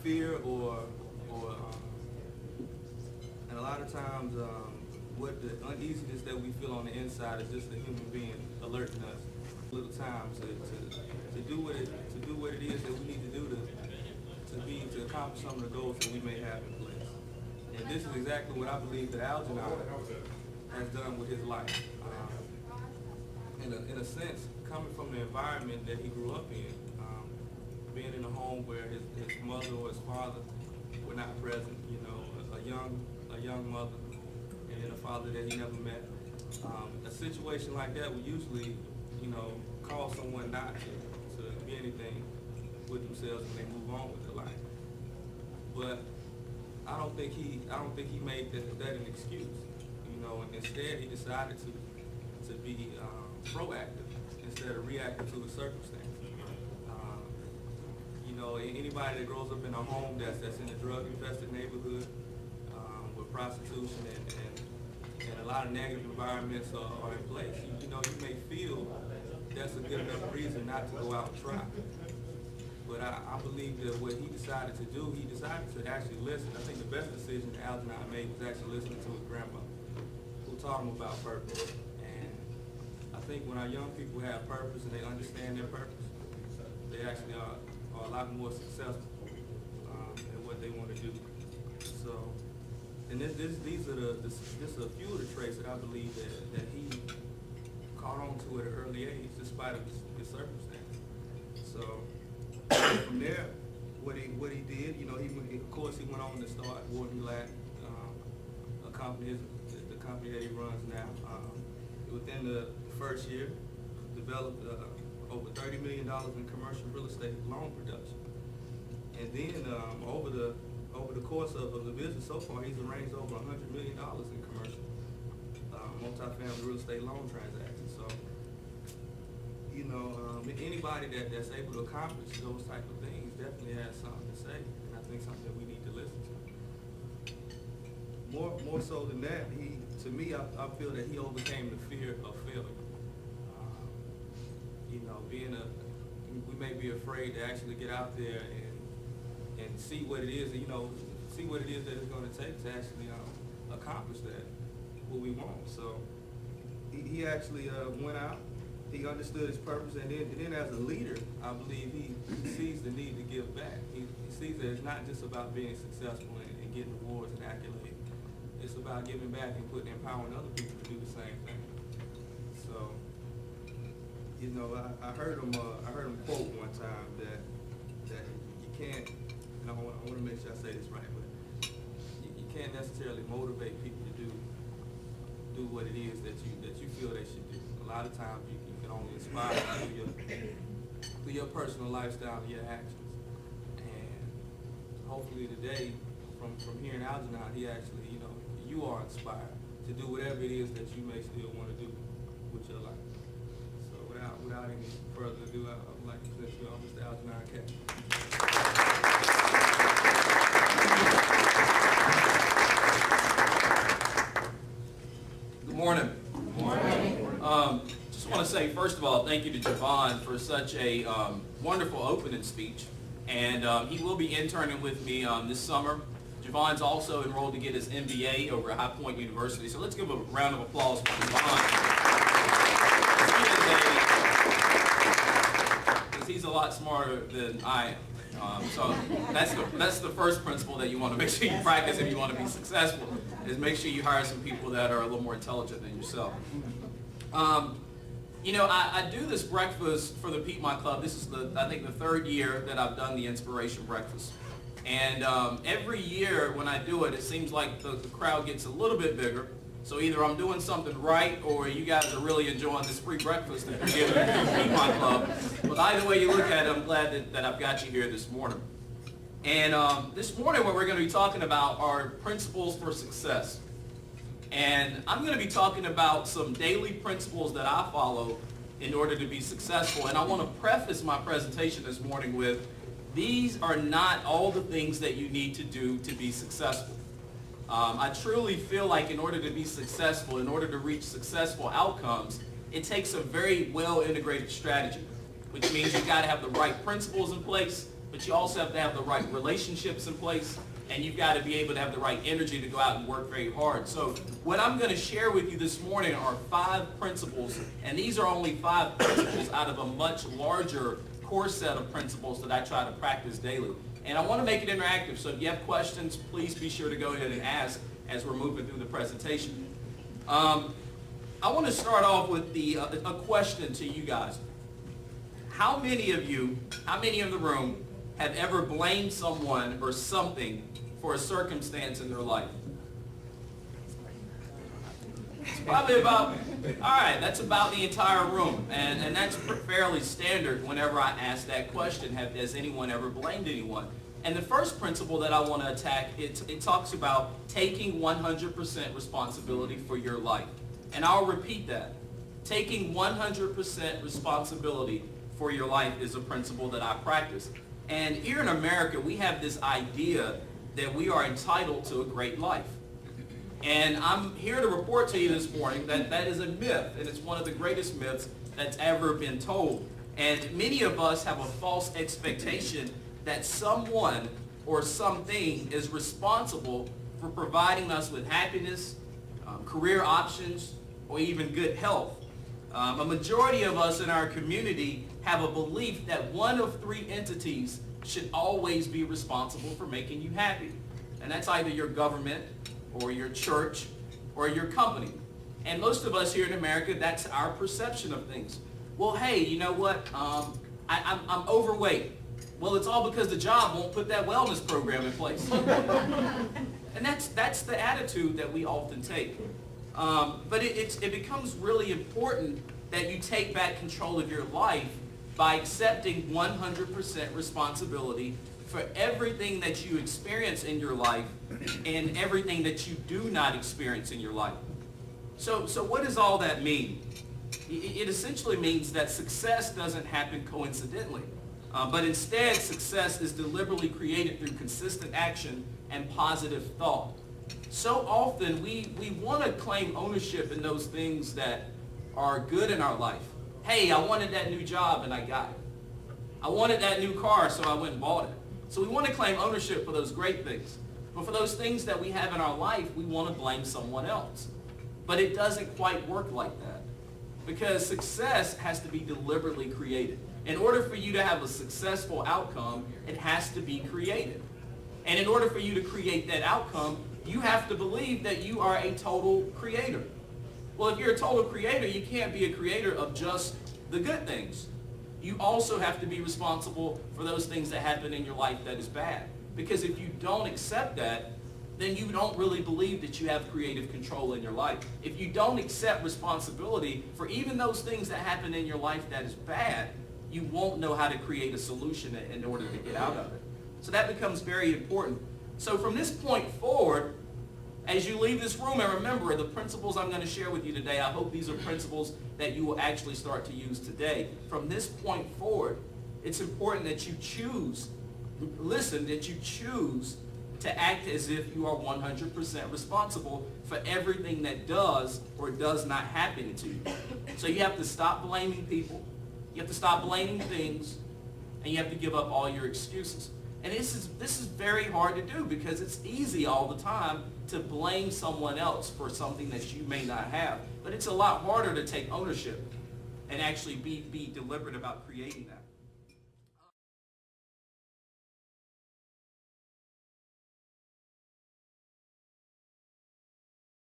fear and a lot of times what the uneasiness that we feel on the inside is just a human being alerting us a little time to do what it is that we need to do to accomplish some of the goals that we may have in place. And this is exactly what I believe that Algenon has done with his life. In a sense, coming from the environment that he grew up in, being in a home where his mother or his father were not present, a young mother and a father that he never met. A situation like that would usually, cause someone not to be anything with themselves when they move on with their life. But I don't think he made that an excuse, and instead he decided to be proactive instead of reactive to the circumstance. Anybody that grows up in a home that's in a drug-infested neighborhood with prostitution and a lot of negative environments are in place, you may feel that's a good enough reason not to go out and try. But I believe that what he decided to do, he decided to actually listen. I think the best decision that Algenon made was actually listening to his grandmother, who taught him about purpose. And I think when our young people have purpose and they understand their purpose, they actually are a lot more successful in what they want to do. So, and these are just a few of the traits that I believe that he caught on to at an early age, despite of his circumstances. So from there, what he did, of course he went on to start Warden Black, a company, the company that he runs now. Within the first year, developed over $30 million in commercial real estate loan production. And then over the course of the business so far, he's arranged over $100 million in commercial multifamily real estate loan transactions. So, anybody that's able to accomplish those type of things definitely has something to say, and I think something that we need to listen to. More so than that, I feel that he overcame the fear of failure. We may be afraid to actually get out there and see what it is, see what it is that it's going to take to actually accomplish that, what we want. So he actually went out, he understood his purpose, and then as a leader, I believe he sees the need to give back. He sees that it's not just about being successful and getting awards and accolades. It's about giving back and empowering other people to do the same thing. So, I heard him quote one time that you can't, and I want to make sure I say this right, but you can't necessarily motivate people to do what it is that you feel they should do. A lot of times you can only inspire them through your personal lifestyle and your actions. And hopefully today, from hearing Algenon, he actually, you are inspired to do whatever it is that you may still want to do with your life. So without any further ado, I would like to present you all Mr. Algenon Cat. Good morning. Good morning. Just want to say, first of all, thank you to Javon for such a wonderful opening speech. And he will be interning with me this summer. Javon's also enrolled to get his MBA over at High Point University. So let's give a round of applause for Javon. Because he's a lot smarter than I am. So that's the first principle that you want to make sure you practice if you want to be successful, is make sure you hire some people that are a little more intelligent than yourself. I do this breakfast for the Piedmont Club. This is I think the third year that I've done the Inspiration Breakfast. And every year when I do it, it seems like the crowd gets a little bit bigger. So either I'm doing something right, or you guys are really enjoying this free breakfast that you're giving to the Piedmont Club. But either way you look at it, I'm glad that I've got you here this morning. And this morning what we're going to be talking about are principles for success. And I'm going to be talking about some daily principles that I follow in order to be successful. And I want to preface my presentation this morning with, these are not all the things that you need to do to be successful. I truly feel like in order to be successful, in order to reach successful outcomes, it takes a very well integrated strategy, which means you've got to have the right principles in place, but you also have to have the right relationships in place, and you've got to be able to have the right energy to go out and work very hard. So what I'm going to share with you this morning are 5 principles, and these are only 5 principles out of a much larger core set of principles that I try to practice daily. And I want to make it interactive, so if you have questions, please be sure to go ahead and ask as we're moving through the presentation. I want to start off with a question to you guys. How many of you, how many in the room have ever blamed someone or something for a circumstance in their life? It's probably about, all right, that's about the entire room. And that's fairly standard whenever I ask that question, has anyone ever blamed anyone? And the first principle that I want to attack, it talks about taking 100% responsibility for your life. And I'll repeat that. Taking 100% responsibility for your life is a principle that I practice. And here in America, we have this idea that we are entitled to a great life. And I'm here to report to you this morning that that is a myth, and it's one of the greatest myths that's ever been told. And many of us have a false expectation that someone or something is responsible for providing us with happiness, career options, or even good health. A majority of us in our community have a belief that one of 3 entities should always be responsible for making you happy. And that's either your government, or your church, or your company. And most of us here in America, that's our perception of things. Well, hey, you know what? I'm overweight. Well, it's all because the job won't put that wellness program in place. And that's the attitude that we often take. But it becomes really important that you take back control of your life by accepting 100% responsibility for everything that you experience in your life and everything that you do not experience in your life. So what does all that mean? It essentially means that success doesn't happen coincidentally, but instead success is deliberately created through consistent action and positive thought. So often we want to claim ownership in those things that are good in our life. Hey, I wanted that new job and I got it. I wanted that new car, so I went and bought it. So we want to claim ownership for those great things. But for those things that we have in our life, we want to blame someone else. But it doesn't quite work like that. Because success has to be deliberately created. In order for you to have a successful outcome, it has to be created. And in order for you to create that outcome, you have to believe that you are a total creator. Well, if you're a total creator, you can't be a creator of just the good things. You also have to be responsible for those things that happen in your life that is bad. Because if you don't accept that, then you don't really believe that you have creative control in your life. If you don't accept responsibility for even those things that happen in your life that is bad, you won't know how to create a solution in order to get out of it. So that becomes very important. So from this point forward, as you leave this room, and remember the principles I'm going to share with you today, I hope these are principles that you will actually start to use today. From this point forward, it's important that you choose, that you choose to act as if you are 100% responsible for everything that does or does not happen to you. So you have to stop blaming people, you have to stop blaming things, and you have to give up all your excuses. And this is very hard to do because it's easy all the time to blame someone else for something that you may not have. But it's a lot harder to take ownership and actually be deliberate about creating that.